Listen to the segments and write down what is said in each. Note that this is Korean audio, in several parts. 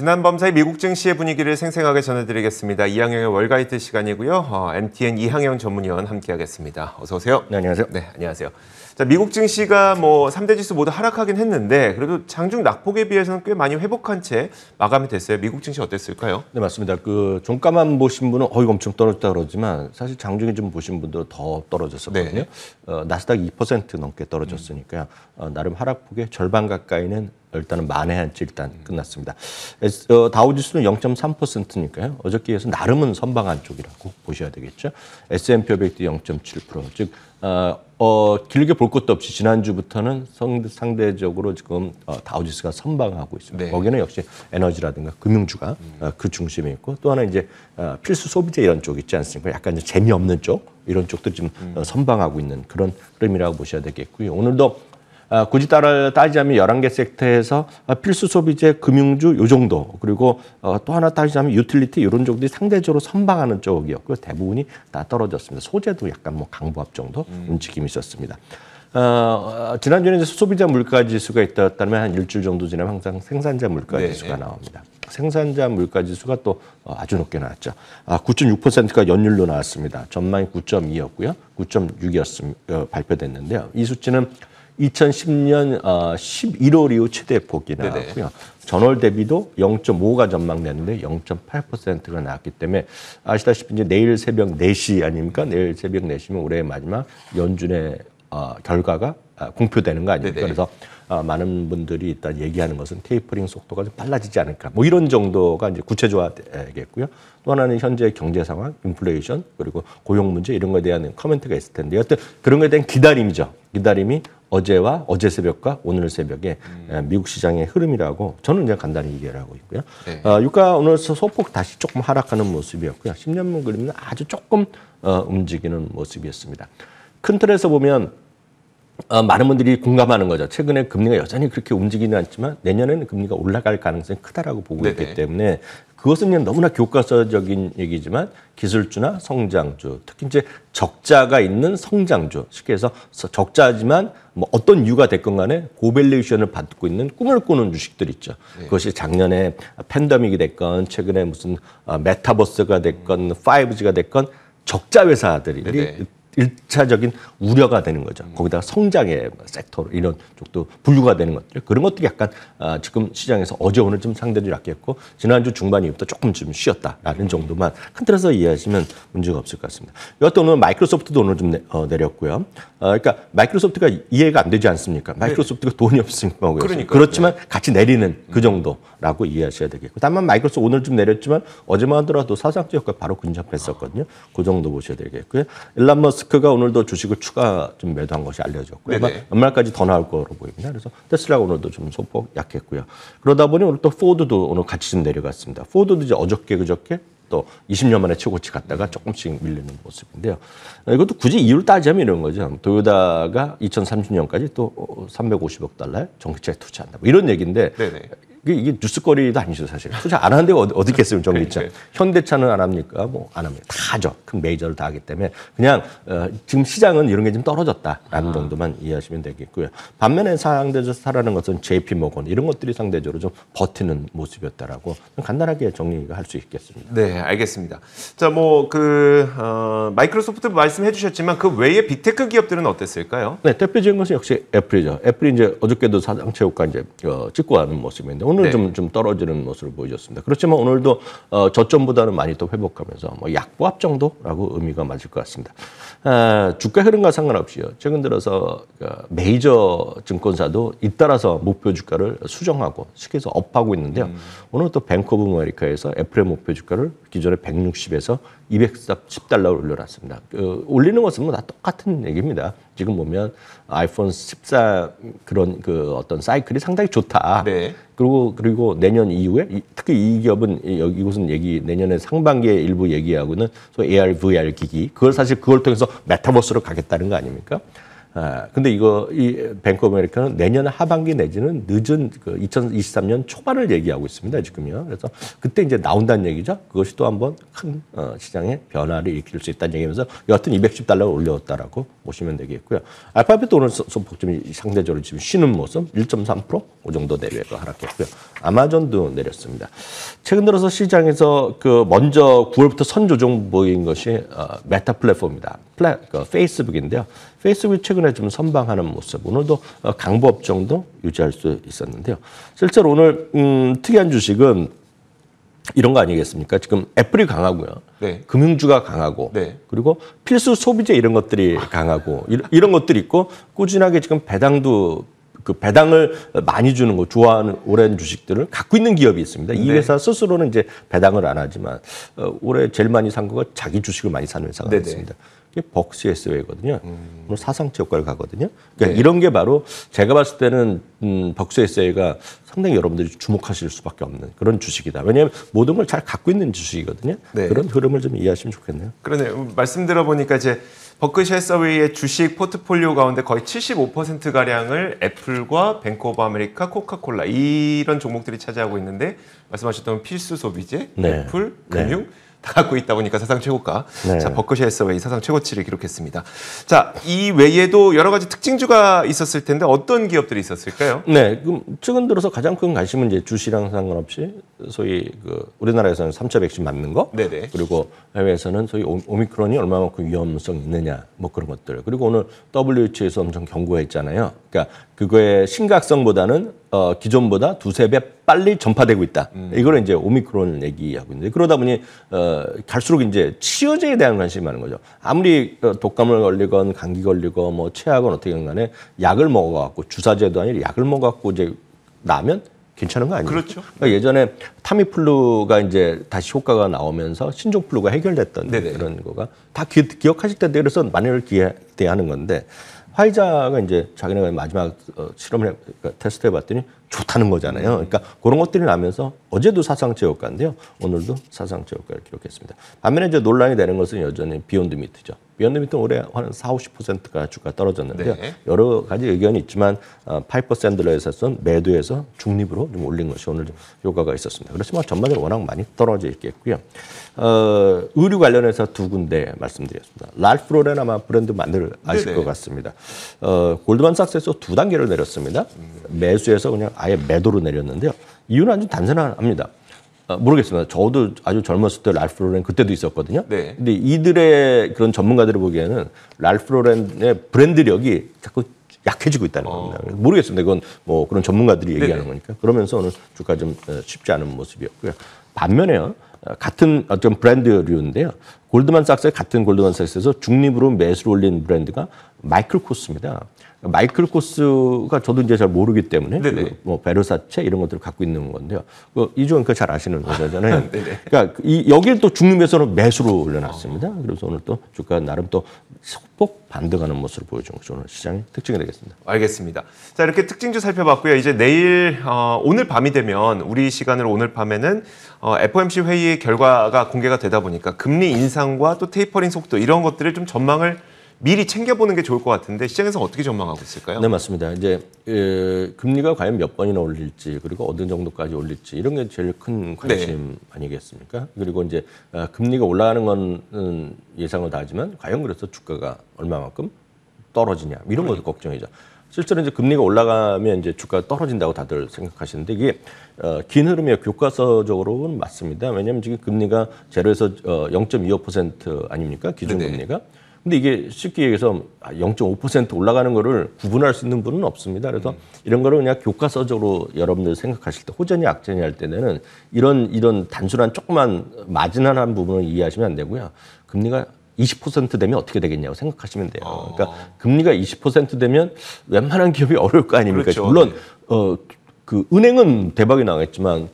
지난 밤사이 미국 증시의 분위기를 생생하게 전해드리겠습니다. 이항영의 월가이트 시간이고요. MTN 이항영 전문위원 함께하겠습니다. 어서 오세요. 네, 안녕하세요. 네, 안녕하세요. 자, 미국 증시가 3대 지수 모두 하락하긴 했는데 그래도 장중 낙폭에 비해서는 꽤 많이 회복한 채 마감이 됐어요. 미국 증시 어땠을까요? 네, 맞습니다. 그 종가만 보신 분은 이거 엄청 떨어졌다 그러지만 사실 장중에 좀 보신 분들은 더 떨어졌었거든요. 네. 나스닥 2% 넘게 떨어졌으니까요. 나름 하락폭의 절반 가까이는 일단은 만회한 채 일단 끝났습니다. 다우지수는 0.3%니까요. 어저께에서 나름은 선방한 쪽이라고 보셔야 되겠죠. S&P 500도 0.7%. 즉 길게 볼 것도 없이 지난주부터는 상대적으로 지금 다우지수가 선방하고 있습니다. 네. 거기는 역시 에너지라든가 금융주가 그 중심에 있고 또 하나 이제 필수 소비재 이런 쪽 있지 않습니까? 약간 이제 재미없는 쪽 이런 쪽도 지금 선방하고 있는 그런 흐름이라고 보셔야 되겠고요. 오늘도 굳이 따지자면 11개 섹터에서 필수 소비재, 금융주 요 정도 그리고 또 하나 따지자면 유틸리티 이런 쪽들이 상대적으로 선방하는 쪽이었고요. 대부분이 다 떨어졌습니다. 소재도 약간 강보합 정도 움직임이 있었습니다. 지난주에는 이제 소비자 물가 지수가 있다면 한 일주일 정도 지나면 항상 생산자 물가 지수가 나옵니다. 생산자 물가 지수가 또 아주 높게 나왔죠. 9.6%가 연율로 나왔습니다. 전망이 9.2였고요. 9.6이었습니다. 발표됐는데요. 이 수치는 2010년 11월 이후 최대폭이 나왔고요. 전월 대비도 0.5가 전망되는데 0.8%가 나왔기 때문에 아시다시피 이제 내일 새벽 4시 아닙니까? 내일 새벽 4시면 올해의 마지막 연준의 결과가 공표되는 거 아닙니까? 그래서 많은 분들이 일단 얘기하는 것은 테이퍼링 속도가 좀 빨라지지 않을까. 이런 정도가 이제 구체화되겠고요. 또 하나는 현재 경제 상황, 인플레이션, 그리고 고용 문제 이런 거에 대한 코멘트가 있을 텐데 여튼 그런 거에 대한 기다림이죠. 기다림이 어제와 어제 새벽과 오늘 새벽에 미국 시장의 흐름이라고 저는 그냥 간단히 이해를 하고 있고요. 유가 오늘 소폭 다시 조금 하락하는 모습이었고요. 10년물 그림은 아주 조금 움직이는 모습이었습니다. 큰 틀에서 보면 많은 분들이 공감하는 거죠. 최근에 금리가 여전히 그렇게 움직이는 않지만 내년에는 금리가 올라갈 가능성이 크다라고 보고 있기 때문에 그것은 그냥 너무나 교과서적인 얘기지만 기술주나 성장주, 특히 이제 적자가 있는 성장주, 쉽게 해서 적자지만 어떤 이유가 됐건 간에 고밸류에이션을 받고 있는 꿈을 꾸는 주식들 있죠. 그것이 작년에 팬데믹이 됐건 최근에 무슨 메타버스가 됐건 5G가 됐건 적자 회사들이 일차적인 우려가 되는 거죠. 거기다가 성장의 섹터 이런 쪽도 분류가 되는 것들 그런 것들이 약간 지금 시장에서 어제 오늘 좀 상대적으로 약했고 지난주 중반 이후부터 조금 좀 쉬었다라는 정도만 큰 틀에서 이해하시면 문제가 없을 것 같습니다. 여하튼 오늘 마이크로소프트도 오늘 좀 내렸고요. 그러니까 마이크로소프트가 이해가 안 되지 않습니까? 마이크로소프트가 돈이 없으니까 그렇지만 같이 내리는 그 정도라고 이해하셔야 되겠고 다만 마이크로소프트 오늘 좀 내렸지만 어제만 하더라도 사상적 효과 바로 근접했었거든요. 그 정도 보셔야 되겠고요. 일론 머스크가 오늘도 주식을 추가 좀 매도한 것이 알려졌고요. 아마 연말까지 더 나올 거로 보입니다. 그래서 테슬라가 오늘도 좀 소폭 약했고요. 그러다 보니 오늘 또 포드도 오늘 같이 좀 내려갔습니다. 포드도 이제 어저께 그저께 또 20년 만에 최고치 갔다가 조금씩 밀리는 모습인데요. 이것도 굳이 이유를 따지자면 이런 거죠. 도요타가 2030년까지 또 350억 달러의 전기차에 투자한다. 이런 얘기인데 이게 뉴스거리도 아니죠, 사실. 투자 안 하는 데가 어디 있겠어요, 전기차. 현대차는 안 합니까? 안 합니다. 다 하죠. 큰 메이저를 다 하기 때문에 그냥 지금 시장은 이런 게 좀 떨어졌다라는 정도만 이해하시면 되겠고요. 반면에 상대적으로 살아는 것은 JP 모건 이런 것들이 상대적으로 좀 버티는 모습이었다라고 간단하게 정리가 할 수 있겠습니다. 네, 알겠습니다. 자, 마이크로소프트 말씀해 주셨지만 그 외에 빅테크 기업들은 어땠을까요? 네, 대표적인 것은 역시 애플이죠. 애플이 이제 어저께도 사상체 효과 이제 찍고 하는 모습인데 오늘 좀 떨어지는 모습을 보여줬습니다. 그렇지만 오늘도 저점보다는 많이 또 회복하면서 약보합 정도라고 의미가 맞을 것 같습니다. 주가 흐름과 상관없이요. 최근 들어서 메이저 증권사도 잇따라서 목표 주가를 수정하고 쉽게 해서 업하고 있는데요. 오늘 또 뱅크 오브 아메리카에서 애플의 목표 주가를 기존에 160에서 210달러로 올려놨습니다. 올리는 것은 다 똑같은 얘기입니다. 지금 보면 아이폰 14 그런 어떤 사이클이 상당히 좋다. 그리고 내년 이후에 특히 이 기업은 이곳은 내년에 상반기에 일부 얘기하고는 AR, VR 기기 그걸 통해서 메타버스로 가겠다는 거 아닙니까? 근데 이 뱅크 오브 아메리카는 내년 하반기 내지는 늦은 2023년 초반을 얘기하고 있습니다, 지금요. 그래서 그때 이제 나온다는 얘기죠. 그것이 또 한번 큰 시장의 변화를 일으킬 수 있다는 얘기면서 여하튼 $210를 올렸다라고 보시면 되겠고요. 알파벳도 오늘 소폭 좀 상대적으로 지금 쉬는 모습 1.3% 그 정도 내외가 하락했고요. 아마존도 내렸습니다. 최근 들어서 시장에서 먼저 9월부터 선조정 보인 것이 메타 플랫폼입니다. 페이스북인데요. 페이스북이 최근에 좀 선방하는 모습, 오늘도 강보 업종도 유지할 수 있었는데요. 실제로 오늘 특이한 주식은 이런 거 아니겠습니까? 지금 애플이 강하고요. 네. 금융주가 강하고, 네. 그리고 필수 소비재 이런 것들이 강하고, 이런 것들이 있고, 꾸준하게 지금 배당도 배당을 많이 주는 거 좋아하는 오랜 주식들을 갖고 있는 기업이 있습니다. 이 네. 회사 스스로는 이제 배당을 안 하지만 올해 제일 많이 산 거가 자기 주식을 많이 사는 회사가 네네. 있습니다. 이게 벅스에스웨이거든요. 오늘 사상체 효과를 가거든요. 그러니까 네. 이런 게 바로 제가 봤을 때는 벅스에스웨이가 상당히 여러분들이 주목하실 수밖에 없는 그런 주식이다. 왜냐하면 모든 걸 잘 갖고 있는 주식이거든요. 네. 그런 흐름을 좀 이해하시면 좋겠네요. 그러네요. 말씀 들어보니까 이제 버크셔 해서웨이의 주식 포트폴리오 가운데 거의 75%가량을 애플과 뱅크 오브 아메리카, 코카콜라 이런 종목들이 차지하고 있는데 말씀하셨던 필수 소비재, 네. 애플, 금융 다 갖고 있다 보니까 사상 최고가. 네. 자, 버크셔 해서웨이 사상 최고치를 기록했습니다. 자, 이 외에도 여러 가지 특징주가 있었을 텐데 어떤 기업들이 있었을까요? 네, 그럼 최근 들어서 가장 큰 관심은 이제 주시랑 상관없이 소위 우리나라에서는 3차 백신 맞는 거, 네네. 그리고 해외에서는 소위 오미크론이 얼마만큼 위험성이 있느냐, 뭐 그런 것들. 그리고 오늘 WHO에서 엄청 경고했잖아요. 그러니까 그거의 심각성보다는 기존보다 2~3배 빨리 전파되고 있다. 이걸 이제 오미크론을 얘기하고 있는데 그러다 보니 갈수록 이제 치료제에 대한 관심이 많은 거죠. 아무리 독감을 걸리건 감기 걸리건 뭐 체하건 어떻게든 간에 약을 먹어갖고 주사제도 아니라 약을 먹어갖고 이제 나면 괜찮은 거 아니에요? 그렇죠. 그러니까 예전에 타미플루가 이제 다시 효과가 나오면서 신종플루가 해결됐던 네네. 그런 거가 다 기억하실 텐데 그래서 만회를 기대하는 건데 화이자가 이제 자기네가 마지막 실험을 테스트 해봤더니 좋다는 거잖아요. 그러니까 그런 것들이 나면서 어제도 사상체 효과인데요. 오늘도 사상체 효과를 기록했습니다. 반면에 이제 논란이 되는 것은 여전히 비욘드 미트죠. 비욘드 미트는 올해 한 40~50%가 주가 떨어졌는데요. 네. 여러 가지 의견이 있지만 파이퍼 샌들러에서는 매도해서 중립으로 좀 올린 것이 오늘 좀 효과가 있었습니다. 그렇지만 전반적으로 워낙 많이 떨어져 있겠고요. 의류 관련해서 두 군데 말씀드렸습니다. 랄프 로렌 아마 브랜드 많이들 아실 네네. 것 같습니다. 골드만삭스에서 2단계를 내렸습니다. 매수해서 그냥 아예 매도로 내렸는데요. 이유는 아주 단순합니다. 모르겠습니다. 저도 아주 젊었을 때 랄프 로렌 그때도 있었거든요. 네. 근데 이들의 그런 전문가들이 보기에는 랄프 로렌의 브랜드력이 자꾸 약해지고 있다는 겁니다. 모르겠습니다. 그건 뭐 그런 전문가들이 얘기하는 네네. 거니까. 그러면서 오늘 주가 좀 쉽지 않은 모습이었고요. 반면에요. 같은 어떤 브랜드류인데요. 골드만삭스의 같은 골드만삭스에서 중립으로 매수를 올린 브랜드가 마이클 코스입니다. 마이클 코스가 저도 이제 잘 모르기 때문에 뭐 베르사체 이런 것들을 갖고 있는 건데요. 이종은 잘 아시는 거잖아요. 그러니까 여기를 또 중립에서는 매수로 올려놨습니다. 그래서 오늘 또 주가 나름 또 소폭 반등하는 모습을 보여준 것이 오늘 시장의 특징이 되겠습니다. 알겠습니다. 자, 이렇게 특징주 살펴봤고요. 이제 내일 오늘 밤이 되면 우리 시간으로 오늘 밤에는 FOMC 회의의 결과가 공개가 되다 보니까 금리 인상과 또 테이퍼링 속도 이런 것들을 좀 전망을 미리 챙겨보는 게 좋을 것 같은데 시장에서 어떻게 전망하고 있을까요? 네, 맞습니다. 이제 금리가 과연 몇 번이나 올릴지 그리고 어느 정도까지 올릴지 이런 게 제일 큰 관심 아니겠습니까? 그리고 이제 금리가 올라가는 건 예상을 다 하지만 과연 그래서 주가가 얼마만큼 떨어지냐 이런 것도 걱정이죠. 실제로 이제 금리가 올라가면 이제 주가가 떨어진다고 다들 생각하시는데 이게 긴 흐름이에요. 교과서적으로는 맞습니다. 왜냐하면 지금 금리가 제로에서 0.25% 아닙니까? 기준금리가. 근데 이게 쉽게 얘기해서 0.5% 올라가는 거를 구분할 수 있는 분은 없습니다. 그래서 이런 거를 그냥 교과서적으로 여러분들 생각하실 때 호전이 악전이 할 때는 이런 단순한 조그만 마지널한 부분을 이해하시면 안 되고요. 금리가 20% 되면 어떻게 되겠냐고 생각하시면 돼요. 그러니까 금리가 20% 되면 웬만한 기업이 어려울 거 아닙니까? 그렇죠. 물론 그 은행은 대박이 나겠지만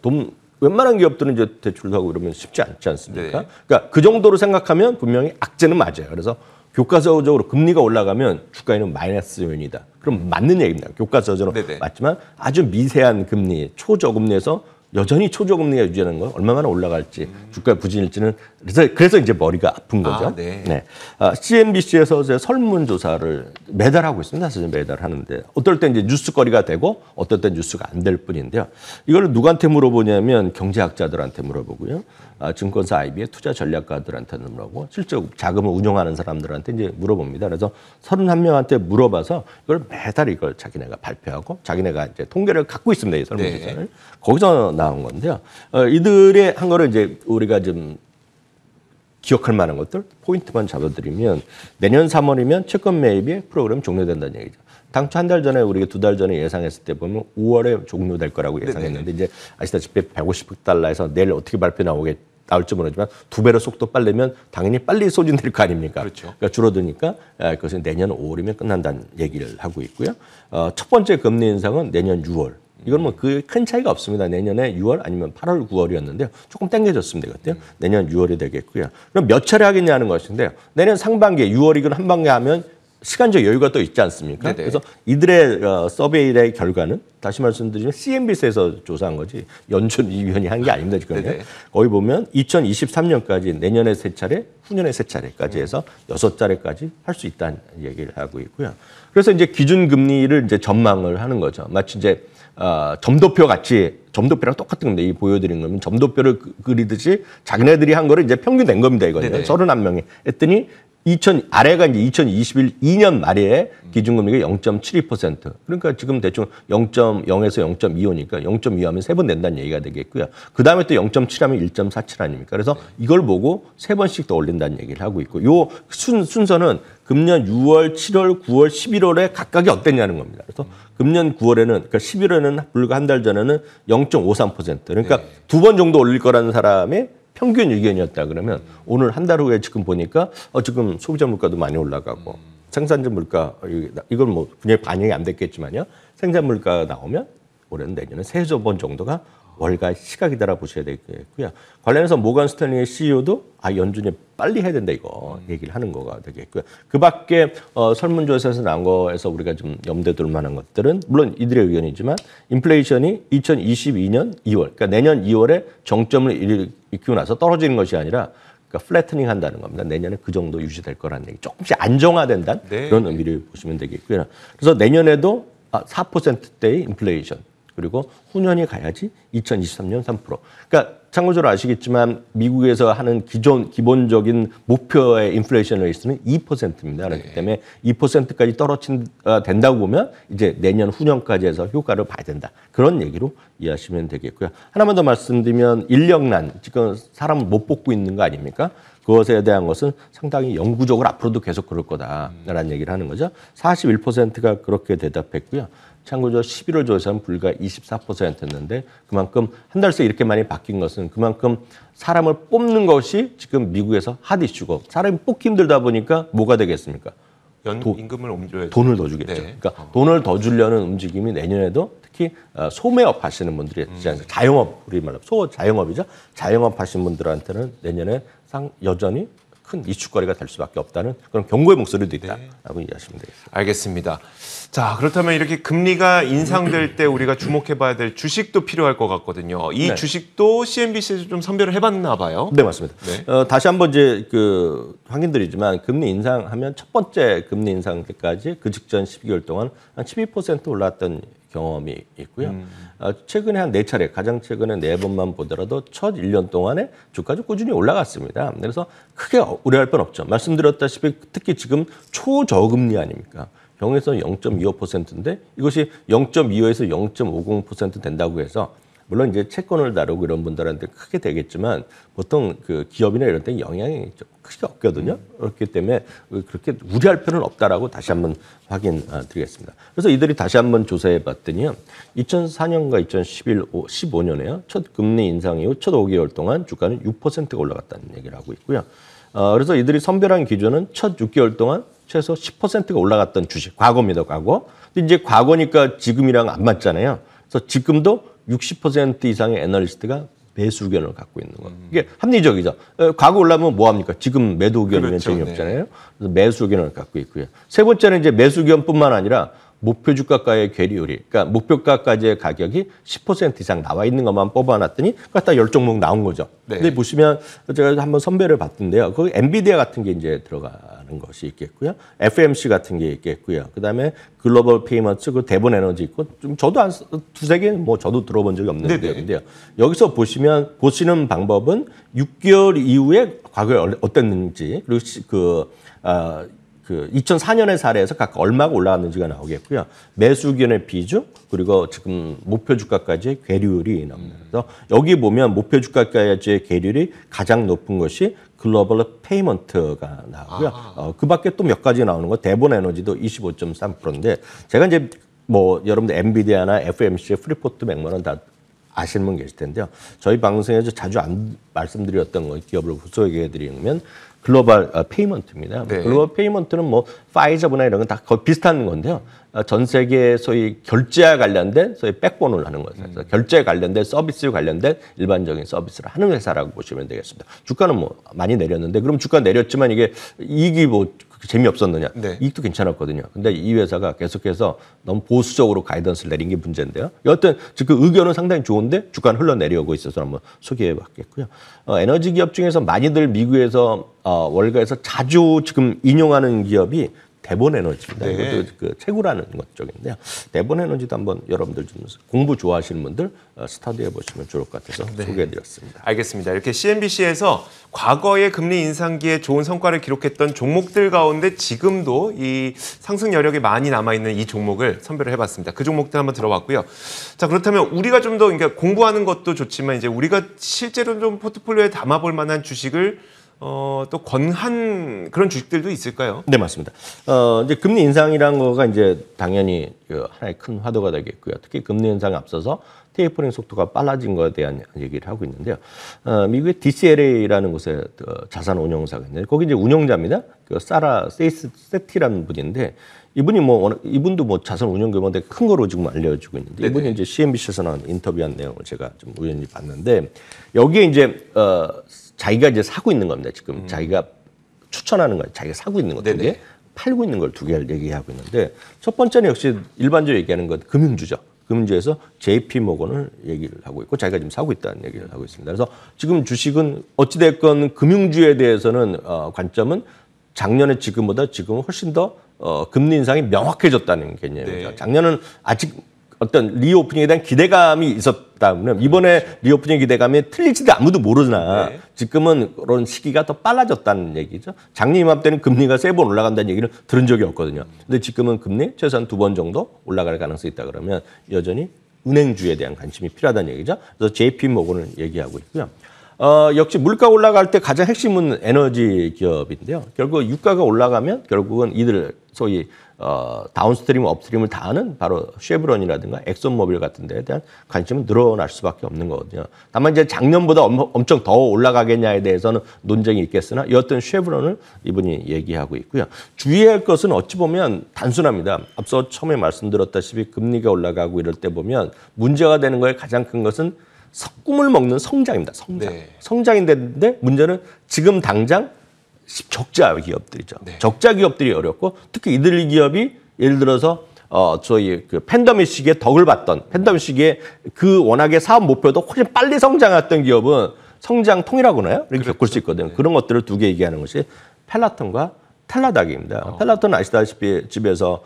웬만한 기업들은 이제 대출도 하고 이러면 쉽지 않지 않습니까? 네. 그러니까 그 정도로 생각하면 분명히 악재는 맞아요. 그래서 교과서적으로 금리가 올라가면 주가에는 마이너스 요인이다. 그럼 맞는 얘기입니다. 교과서적으로 네네. 맞지만 아주 미세한 금리, 초저금리에서 여전히 초저금리가 유지하는 건 얼마나 올라갈지 주가 부진일지는 그래서 이제 머리가 아픈 거죠. 네. 네. CNBC에서 설문조사를 매달 하고 있습니다. 사실 매달 하는데 어떨 때 이제 뉴스거리가 되고 어떨 때 뉴스가 안 될 뿐인데요. 이걸 누구한테 물어보냐면 경제학자들한테 물어보고요. 증권사 IB의 투자 전략가들한테 물어보고 실제 자금을 운용하는 사람들한테 이제 물어봅니다. 그래서 31명한테 물어봐서 이걸 매달 이걸 자기네가 발표하고 자기네가 이제 통계를 갖고 있습니다. 이 설문조사를. 네. 거기서 나온 건데요. 이들의 한 거를 이제 우리가 좀 기억할 만한 것들 포인트만 잡아드리면 내년 3월이면 채권 매입이 프로그램 종료된다는 얘기죠. 당초 한 달 전에 우리가 2달 전에 예상했을 때 보면 5월에 종료될 거라고 예상했는데 이제 아시다시피 150달러에서 내일 어떻게 발표 나올지 모르지만 2배로 속도 빠르면 당연히 빨리 소진될 거 아닙니까? 그렇죠. 그러니까 줄어드니까 그것은 내년 5월이면 끝난다는 얘기를 하고 있고요. 첫 번째 금리 인상은 내년 6월. 이건 뭐 그 큰 차이가 없습니다. 내년에 6월 아니면 8월, 9월이었는데요. 조금 당겨졌습니다. 그때요. 내년 6월이 되겠고요. 그럼 몇 차례 하겠냐는 것인데요. 내년 상반기에 6월이건 한 반기에 하면 시간적 여유가 또 있지 않습니까? 네네. 그래서 이들의 서베이의 결과는 다시 말씀드리면 CNBC에서 조사한 거지 연준 위원이 한 게 아닙니다. 지금 거기 보면 2023년까지 내년에 3차례, 후년에 3차례까지 해서 6차례까지 할 수 있다는 얘기를 하고 있고요. 그래서 이제 기준금리를 이제 전망을 하는 거죠. 마치 이제 점도표 같이 점도표랑 똑같은 겁니다. 이 보여드린 거면 점도표를 그리듯이 자기네들이 한 거를 이제 평균 낸 겁니다. 이거는 31명이 했더니 아래가 이제 2021년 말에 기준금리가 0.72%. 그러니까 지금 대충 0.0에서 0.25니까 0.2하면 3번 낸다는 얘기가 되겠고요. 그 다음에 또 0.7하면 1.47 아닙니까? 그래서 이걸 보고 3번씩 더 올린다는 얘기를 하고 있고 요 순서는 금년 6월, 7월, 9월, 11월에 각각이 어땠냐는 겁니다. 그래서 금년 9월에는, 그러니까 11월에는 불과 한 달 전에는 0.53%. 그러니까 2번 정도 올릴 거라는 사람의 평균 의견이었다 그러면 오늘 한 달 후에 지금 보니까 지금 소비자 물가도 많이 올라가고 생산자 물가 이건 뭐 분명히 반영이 안 됐겠지만요. 생산 물가가 나오면 올해는 내년에 3번 정도가 월가 시각이다라 보셔야 되겠고요. 관련해서 모건 스탠리의 CEO도 연준이 빨리 해야 된다 이거 얘기를 하는 거가 되겠고요. 그 밖에 설문조사에서 나온 거에서 우리가 좀 염두에 둘 만한 것들은 물론 이들의 의견이지만 인플레이션이 2022년 2월, 그러니까 내년 2월에 정점을 일으키고 나서 떨어지는 것이 아니라 그러니까 플래트닝 한다는 겁니다. 내년에 그 정도 유지될 거라는 얘기. 조금씩 안정화된다는 그런 의미를 보시면 되겠고요. 그래서 내년에도 4%대의 인플레이션. 그리고 후년이 가야지 2023년 3%. 그러니까 참고적으로 아시겠지만 미국에서 하는 기본적인 목표의 인플레이션 레이트는 2%입니다. 그렇기 때문에 2%까지 된다고 보면 이제 내년 후년까지 해서 효과를 봐야 된다. 그런 얘기로 이해하시면 되겠고요. 하나만 더 말씀드리면 인력난, 지금 사람을 못 뽑고 있는 거 아닙니까? 그것에 대한 것은 상당히 영구적으로 앞으로도 계속 그럴 거다라는 얘기를 하는 거죠. 41%가 그렇게 대답했고요. 참고로 11월 조사는 불과 24%였는데 그만큼 한 달 새 이렇게 많이 바뀐 것은 그만큼 사람을 뽑는 것이 지금 미국에서 핫 이슈고 사람이 뽑기 힘들다 보니까 뭐가 되겠습니까? 임금을 옮겨야 돈을 더 주겠죠. 그러니까 돈을 더 주려는 움직임이 내년에도 특히 소매업 하시는 분들이 있지 않습니까? 자영업, 우리 말로 소자영업이죠. 자영업 하시는 분들한테는 내년에 여전히 큰 이슈거리가 될 수밖에 없다는 그런 경고의 목소리도 있다라고 이해하시면 되겠습니다. 알겠습니다. 자, 그렇다면 이렇게 금리가 인상될 때 우리가 주목해봐야 될 주식도 필요할 것 같거든요. 이 주식도 CNBC에서 좀 선별을 해봤나 봐요. 네, 맞습니다. 다시 한번 이제 확인드리지만 금리 인상하면 첫 번째 금리 인상 때까지 그 직전 12개월 동안 한 12% 올랐던 경험이 있고요. 최근에 한 4차례, 가장 최근에 4번만 보더라도 첫 1년 동안에 주가가 꾸준히 올라갔습니다. 그래서 크게 우려할 건 없죠. 말씀드렸다시피 특히 지금 초저금리 아닙니까? 경에서 0.25%인데 이것이 0.25에서 0.50% 된다고 해서 물론 이제 채권을 다루고 이런 분들한테 크게 되겠지만 보통 그 기업이나 이런 데 영향이 좀 크게 없거든요. 그렇기 때문에 그렇게 우려할 필요는 없다라고 다시 한번 확인 드리겠습니다. 그래서 이들이 다시 한번 조사해 봤더니요. 2004년과 2015년에요. 첫 금리 인상 이후 첫 5개월 동안 주가는 6%가 올라갔다는 얘기를 하고 있고요. 그래서 이들이 선별한 기준은 첫 6개월 동안 최소 10%가 올라갔던 주식, 과거입니다, 과거. 근데 이제 과거니까 지금이랑 안 맞잖아요. 그래서 지금도 60% 이상의 애널리스트가 매수 의견을 갖고 있는 거예요. 이게 합리적이죠. 과거 올라면 뭐 합니까? 지금 매도 의견이면 재미없잖아요. 그래서 매수 의견을 갖고 있고요. 세 번째는 이제 매수 의견뿐만 아니라 목표 주가가의 괴리율이, 그러니까 목표가까지의 가격이 10% 이상 나와 있는 것만 뽑아놨더니 갖다 10종목 나온 거죠. 네. 근데 보시면 제가 한번 선별을 봤던데요. 거기 엔비디아 같은 게 이제 들어가는 것이 있겠고요. FMC 같은 게 있겠고요. 그다음에 글로벌 페이먼트, 그 대본 에너지 있고, 좀 저도 한 두세 개 뭐 저도 들어본 적이 없는 데인데요. 여기서 보시는 방법은 6개월 이후에 과거에 어땠는지, 그리고 그 2004년의 사례에서 각각 얼마가 올라갔는지가 나오겠고요. 매수 의견의 비중, 그리고 지금 목표 주가까지의 괴리율이 나옵니다. 그래서 여기 보면 목표 주가까지의 괴리율이 가장 높은 것이 글로벌 페이먼트가 나오고요. 그 밖에 또 몇 가지 나오는 거, 대본 에너지도 25.3%인데, 제가 이제 뭐 여러분들 엔비디아나 FMC, 프리포트, 맥모는 다 아시는 분 계실 텐데요. 저희 방송에서 자주 안 말씀드렸던 기업을 소개해 드리면 글로벌 페이먼트입니다. 네. 글로벌 페이먼트는 뭐 파이저나 이런 건 다 거의 비슷한 건데요. 전 세계 소위 결제와 관련된 소위 백본을 하는 거죠. 그래서 결제에 관련된 서비스 관련된 일반적인 서비스를 하는 회사라고 보시면 되겠습니다. 주가는 뭐 많이 내렸는데, 그럼 주가 내렸지만 이게 이익이 뭐 재미없었느냐? 네. 이익도 괜찮았거든요. 근데 이 회사가 계속해서 너무 보수적으로 가이던스를 내린 게 문제인데요. 여하튼 그 의견은 상당히 좋은데 주가는 흘러내려오고 있어서 한번 소개해 봤겠고요. 에너지 기업 중에서 많이들 미국에서 월가에서 자주 지금 인용하는 기업이 대본 에너지입니다. 네. 이것도 그 채굴하는 것 쪽인데요. 대본 에너지도 한번 여러분들 좀 공부 좋아하시는 분들 스터디해 보시면 좋을 것 같아서 소개해드렸습니다. 알겠습니다. 이렇게 CNBC에서 과거의 금리 인상기에 좋은 성과를 기록했던 종목들 가운데 지금도 이 상승 여력이 많이 남아있는 이 종목을 선별을 해봤습니다. 그 종목들 한번 들어봤고요. 자, 그렇다면 우리가 좀 더 그러니까 공부하는 것도 좋지만 이제 우리가 실제로 좀 포트폴리오에 담아볼 만한 주식을 또 권한 그런 주식들도 있을까요? 네, 맞습니다. 이제 금리 인상이라는 거가 이제 당연히 하나의 큰 화두가 되겠고요. 특히 금리 인상에 앞서서 테이퍼링 속도가 빨라진 것에 대한 얘기를 하고 있는데요. 미국의 DCLA라는 곳에 자산 운용사가 있는데, 거기 이제 운용자입니다. 그 사라 세티라는 분인데, 이분도 뭐 자산 운용 규모가 되게 큰 거로 지금 알려지고 있는데, 네네. 이분이 이제 CNBC에서 나온 인터뷰한 내용을 제가 좀 우연히 봤는데, 여기에 이제 자기가 이제 사고 있는 겁니다. 지금 자기가 추천하는 거예요. 자기가 사고 있는 거 두 개, 팔고 있는 걸 두 개를 얘기하고 있는데, 첫 번째는 역시 일반적으로 얘기하는 건 금융주죠. 금융주에서 JP 모건을 얘기를 하고 있고, 자기가 지금 사고 있다는 얘기를 하고 있습니다. 그래서 지금 주식은 어찌됐건 금융주에 대해서는 관점은 작년에 지금보다 지금은 훨씬 더 금리 인상이 명확해졌다는 개념이죠. 네. 작년은 아직 어떤 리오프닝에 대한 기대감이 있었다면, 이번에 리오프닝 기대감이 틀릴지도 아무도 모르나 네. 지금은 그런 시기가 더 빨라졌다는 얘기죠. 작년 이맘때는 금리가 3번 올라간다는 얘기를 들은 적이 없거든요. 근데 지금은 금리 최소한 2번 정도 올라갈 가능성이 있다 그러면 여전히 은행주에 대한 관심이 필요하다는 얘기죠. 그래서 JP 모건을 얘기하고 있고요. 역시 물가 올라갈 때 가장 핵심은 에너지 기업인데요. 결국 유가가 올라가면 결국은 이들 소위 다운스트림, 업스트림을 다 하는 바로 쉐브론이라든가 엑손모빌 같은 데에 대한 관심은 늘어날 수밖에 없는 거거든요. 다만 이제 작년보다 엄청 더 올라가겠냐에 대해서는 논쟁이 있겠으나 여하튼 쉐브론을 이분이 얘기하고 있고요. 주의할 것은 어찌 보면 단순합니다. 앞서 처음에 말씀드렸다시피 금리가 올라가고 이럴 때 보면 문제가 되는 거에 가장 큰 것은 꿈을 먹는 성장입니다. 성장. 네. 성장인데 문제는 지금 당장 적자 기업들이죠. 네. 적자 기업들이 어렵고, 특히 이들 기업이 예를 들어서 저희 그 팬데믹 시기에 덕을 봤던, 팬데믹 시기에 그 워낙에 사업 목표도 훨씬 빨리 성장했던 기업은 성장 통이라고 하나요? 이렇게 그렇죠. 겪을 수 있거든요. 그런 것들을 두 개 얘기하는 것이 펠라톤과 텔라닥입니다. 펠라톤은 아시다시피 집에서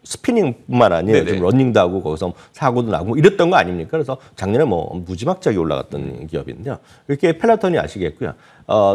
스피닝뿐만 아니라 네네. 좀 러닝도 하고 거기서 사고도 나고 이랬던 거 아닙니까? 그래서 작년에 뭐 무지막지하게 올라갔던 기업인데요. 이렇게 펠라톤이 아시겠고요.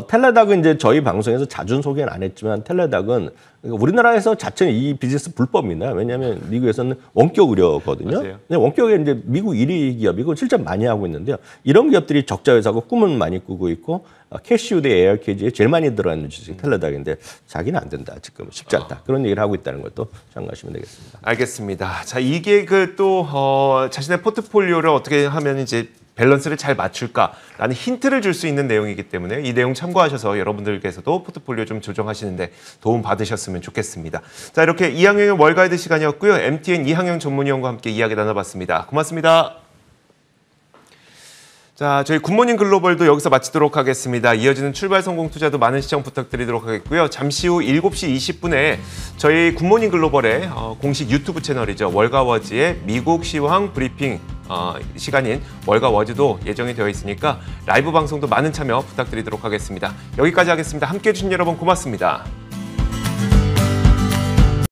텔레닥은 이제 저희 방송에서 자주 소개는 안 했지만, 텔레닥은 우리나라에서 자체는 이 비즈니스 불법입니다. 왜냐하면 미국에서는 원격 의료거든요. 맞아요. 근데 원격에 이제 미국 1위 기업이고 실제 많이 하고 있는데요. 이런 기업들이 적자 회사고 꿈은 많이 꾸고 있고, 캐시우 대 ARKG에 제일 많이 들어있는 주식이 텔레닥인데 자기는 안 된다. 지금 쉽지 않다. 그런 얘기를 하고 있다는 것도 참고하시면 되겠습니다. 알겠습니다. 자, 이게 자신의 포트폴리오를 어떻게 하면 이제 밸런스를 잘 맞출까라는 힌트를 줄 수 있는 내용이기 때문에 이 내용 참고하셔서 여러분들께서도 포트폴리오 좀 조정하시는데 도움 받으셨으면 좋겠습니다. 자, 이렇게 이항영의 월가이드 시간이었고요. MTN 이항영 전문위원과 함께 이야기 나눠봤습니다. 고맙습니다. 자, 저희 굿모닝 글로벌도 여기서 마치도록 하겠습니다. 이어지는 출발 성공 투자도 많은 시청 부탁드리도록 하겠고요. 잠시 후 7시 20분에 저희 굿모닝 글로벌의 공식 유튜브 채널이죠. 월가워즈의 미국 시황 브리핑 시간인 월가워즈도 예정이 되어 있으니까 라이브 방송도 많은 참여 부탁드리도록 하겠습니다. 여기까지 하겠습니다. 함께해 주신 여러분 고맙습니다.